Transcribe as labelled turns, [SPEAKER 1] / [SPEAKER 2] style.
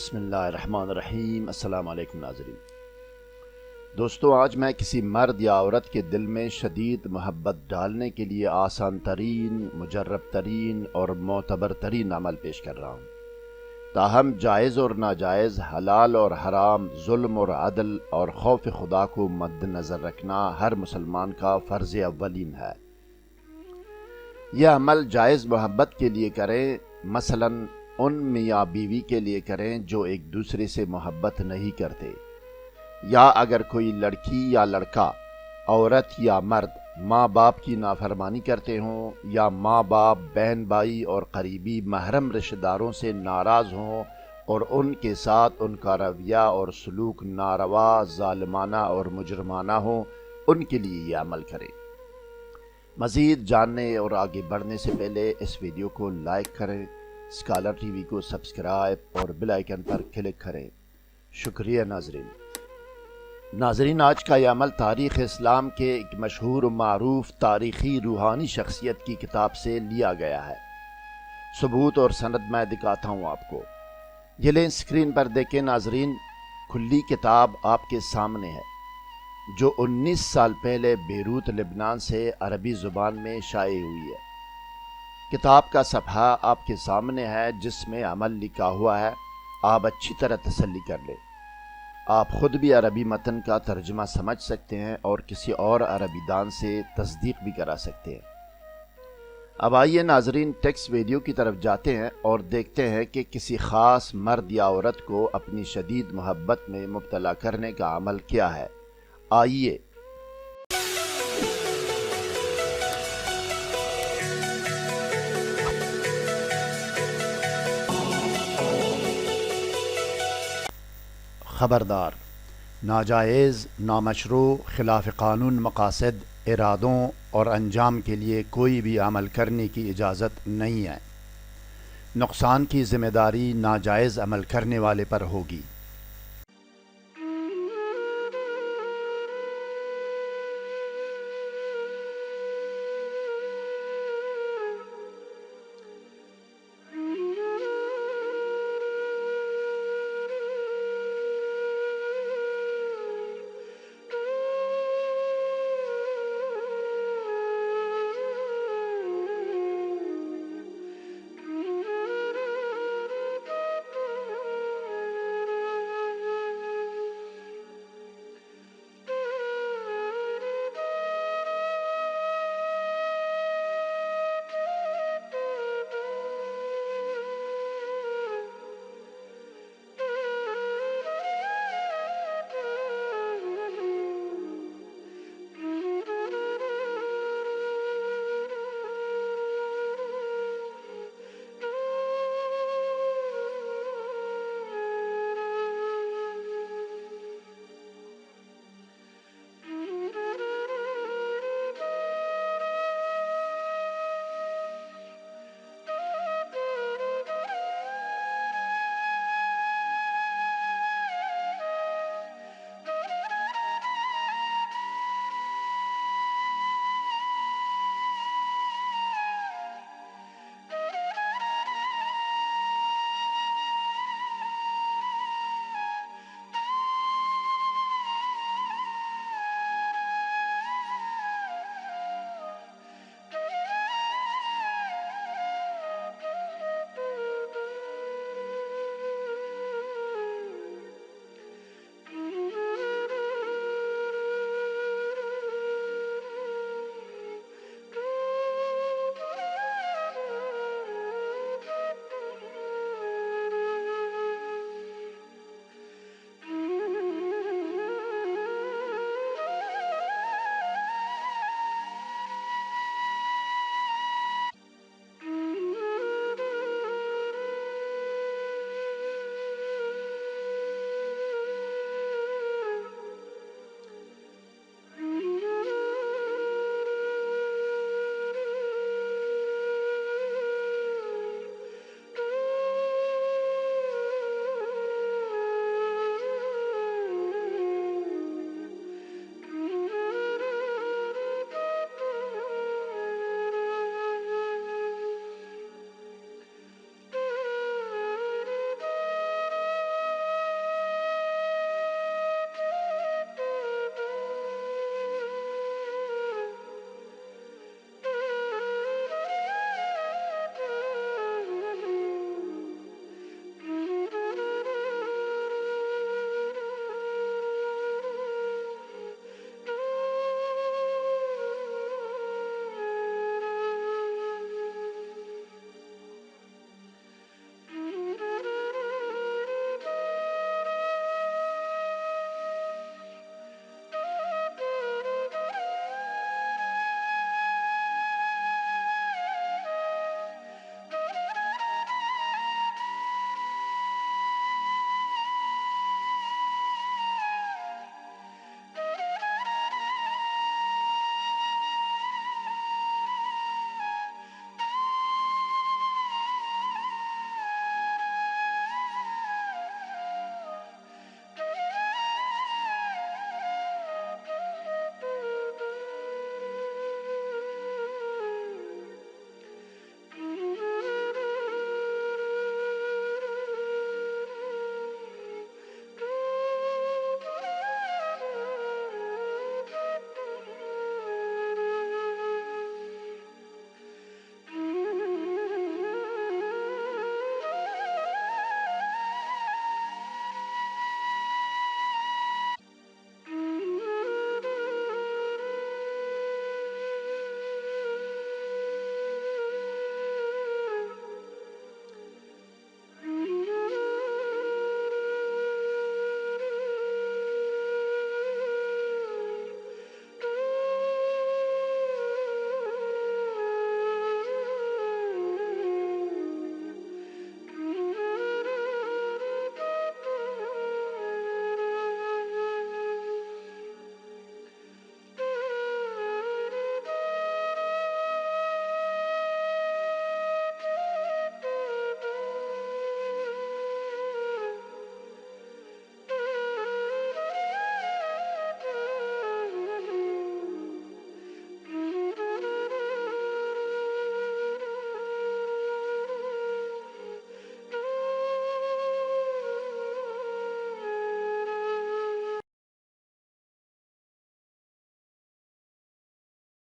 [SPEAKER 1] بسم اللہ الرحمن الرحیم۔ السلام علیکم ناظرین۔ دوستو، آج میں کسی مرد یا عورت کے دل میں شدید محبت ڈالنے کے لیے آسان ترین، مجرب ترین اور معتبر ترین عمل پیش کر رہا ہوں۔ تاہم جائز اور ناجائز، حلال اور حرام، ظلم اور عدل اور خوف خدا کو مد نظر رکھنا ہر مسلمان کا فرض اولین ہے۔ یہ عمل جائز محبت کے لیے کریں، مثلاً ان میاں بیوی کے لیے کریں جو ایک دوسرے سے محبت نہیں کرتے، یا اگر کوئی لڑکی یا لڑکا، عورت یا مرد ماں باپ کی نافرمانی کرتے ہوں، یا ماں باپ، بہن بھائی اور قریبی محرم رشتہ داروں سے ناراض ہوں اور ان کے ساتھ ان کا رویہ اور سلوک ناروا، ظالمانہ اور مجرمانہ ہوں، ان کے لیے یہ عمل کریں۔ مزید جاننے اور آگے بڑھنے سے پہلے اس ویڈیو کو لائک کریں، اسکالر ٹی وی کو سبسکرائب اور بیل آئیکن پر کلک کریں۔ شکریہ ناظرین، آج کا یہ عمل تاریخ اسلام کے ایک مشہور و معروف تاریخی روحانی شخصیت کی کتاب سے لیا گیا ہے۔ ثبوت اور سند میں دکھاتا ہوں آپ کو۔ یہ لیں، اسکرین پر دیکھیں ناظرین، کھلی کتاب آپ کے سامنے ہے، جو 19 سال پہلے بیروت لبنان سے عربی زبان میں شائع ہوئی ہے۔ کتاب کا صفحہ آپ کے سامنے ہے جس میں عمل لکھا ہوا ہے۔ آپ اچھی طرح تسلی کر لیں۔ آپ خود بھی عربی متن کا ترجمہ سمجھ سکتے ہیں اور کسی اور عربی دان سے تصدیق بھی کرا سکتے ہیں۔ اب آئیے ناظرین، ٹیکسٹ ویڈیو کی طرف جاتے ہیں اور دیکھتے ہیں کہ کسی خاص مرد یا عورت کو اپنی شدید محبت میں مبتلا کرنے کا عمل کیا ہے۔ آئیے۔ خبردار، ناجائز، نامشروع، خلاف قانون مقاصد، ارادوں اور انجام کے لیے کوئی بھی عمل کرنے کی اجازت نہیں ہے۔ نقصان کی ذمہ داری ناجائز عمل کرنے والے پر ہوگی۔